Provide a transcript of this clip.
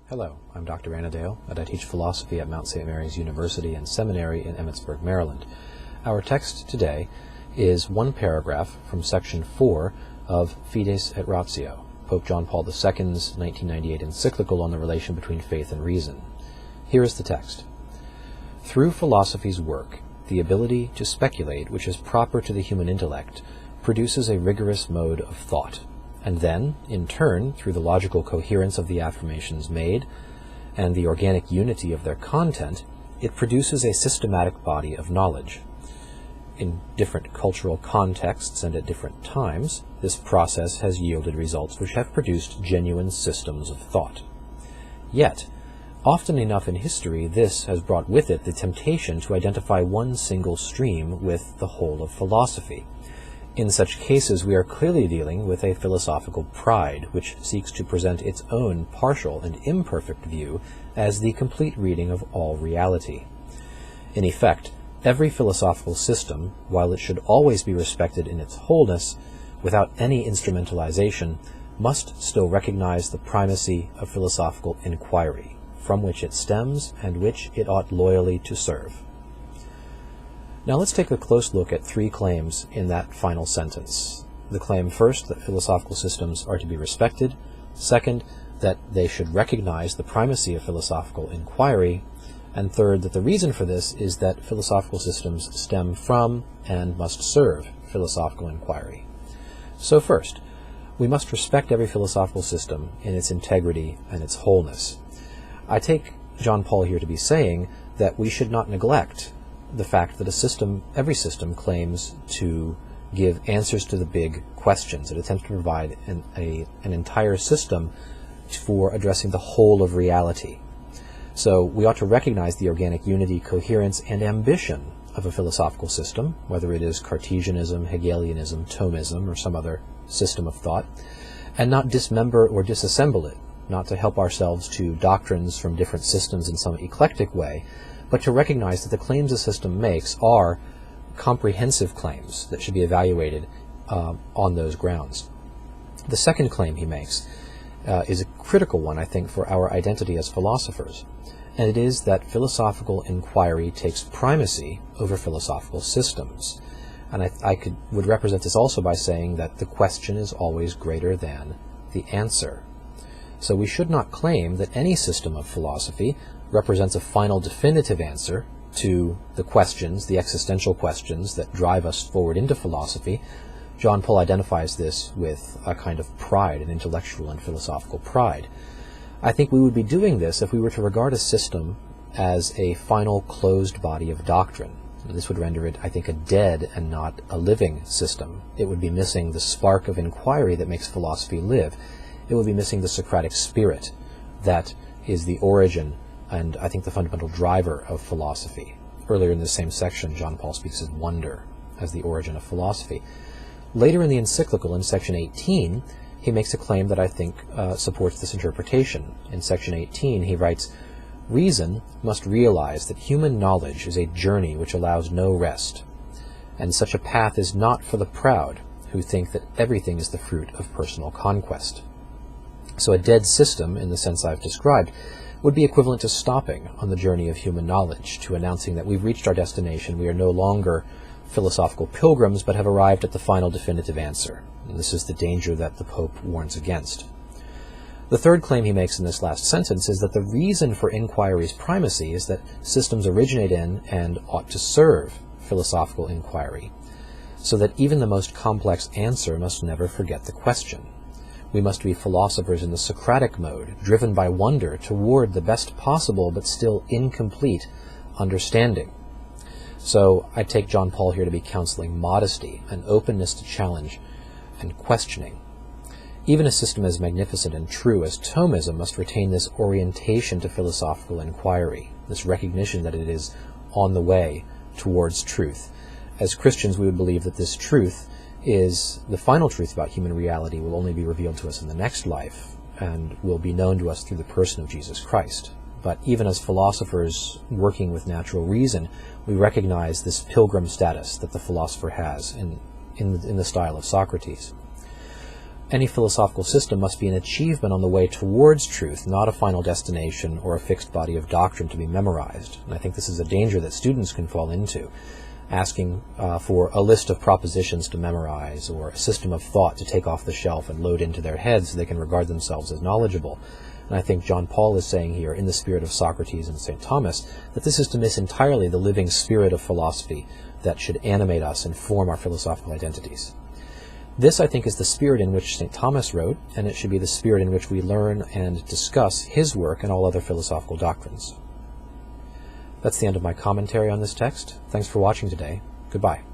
Hello, I'm Dr. Annadale, and I teach philosophy at Mount St. Mary's University and Seminary in Emmitsburg, Maryland. Our text today is one paragraph from section 4 of Fides et Ratio, Pope John Paul II's 1998 encyclical on the relation between faith and reason. Here is the text. Through philosophy's work, the ability to speculate, which is proper to the human intellect, produces a rigorous mode of thought. And then, in turn, through the logical coherence of the affirmations made and the organic unity of their content, it produces a systematic body of knowledge. In different cultural contexts and at different times, this process has yielded results which have produced genuine systems of thought. Yet, often enough in history, this has brought with it the temptation to identify one single stream with the whole of philosophy. In such cases, we are clearly dealing with a philosophical pride, which seeks to present its own partial and imperfect view as the complete reading of all reality. In effect, every philosophical system, while it should always be respected in its wholeness, without any instrumentalization, must still recognize the primacy of philosophical inquiry, from which it stems and which it ought loyally to serve. Now let's take a close look at three claims in that final sentence. The claim first, that philosophical systems are to be respected. Second, that they should recognize the primacy of philosophical inquiry. And third, that the reason for this is that philosophical systems stem from and must serve philosophical inquiry. So first, we must respect every philosophical system in its integrity and its wholeness. I take John Paul here to be saying that we should not neglect the fact that every system claims to give answers to the big questions. It attempts to provide an entire system for addressing the whole of reality. So we ought to recognize the organic unity, coherence, and ambition of a philosophical system, whether it is Cartesianism, Hegelianism, Thomism, or some other system of thought, and not dismember or disassemble it, not to help ourselves to doctrines from different systems in some eclectic way, but to recognize that the claims a system makes are comprehensive claims that should be evaluated on those grounds. The second claim he makes is a critical one, I think, for our identity as philosophers, and it is that philosophical inquiry takes primacy over philosophical systems. And I would represent this also by saying that the question is always greater than the answer. So we should not claim that any system of philosophy represents a final definitive answer to the questions, the existential questions that drive us forward into philosophy. John Paul identifies this with a kind of pride, an intellectual and philosophical pride. I think we would be doing this if we were to regard a system as a final closed body of doctrine. This would render it, I think, a dead and not a living system. It would be missing the spark of inquiry that makes philosophy live. It would be missing the Socratic spirit that is the origin and I think the fundamental driver of philosophy. Earlier in the same section, John Paul speaks of wonder as the origin of philosophy. Later in the encyclical, in section 18, he makes a claim that I think supports this interpretation. In section 18, he writes, "Reason must realize that human knowledge is a journey which allows no rest, and such a path is not for the proud, who think that everything is the fruit of personal conquest." So a dead system, in the sense I've described, would be equivalent to stopping on the journey of human knowledge, to announcing that we've reached our destination, we are no longer philosophical pilgrims, but have arrived at the final definitive answer. And this is the danger that the Pope warns against. The third claim he makes in this last sentence is that the reason for inquiry's primacy is that systems originate in and ought to serve philosophical inquiry, so that even the most complex answer must never forget the question. We must be philosophers in the Socratic mode, driven by wonder toward the best possible but still incomplete understanding. So I take John Paul here to be counseling modesty, an openness to challenge and questioning. Even a system as magnificent and true as Thomism must retain this orientation to philosophical inquiry, this recognition that it is on the way towards truth. As Christians, we would believe that this truth is the final truth about human reality, will only be revealed to us in the next life and will be known to us through the person of Jesus Christ. But even as philosophers working with natural reason, we recognize this pilgrim status that the philosopher has in the style of Socrates. Any philosophical system must be an achievement on the way towards truth, not a final destination or a fixed body of doctrine to be memorized. And I think this is a danger that students can fall into, asking for a list of propositions to memorize or a system of thought to take off the shelf and load into their heads so they can regard themselves as knowledgeable. And I think John Paul is saying here, in the spirit of Socrates and St. Thomas, that this is to miss entirely the living spirit of philosophy that should animate us and form our philosophical identities. This, I think, is the spirit in which St. Thomas wrote, and it should be the spirit in which we learn and discuss his work and all other philosophical doctrines. That's the end of my commentary on this text. Thanks for watching today. Goodbye.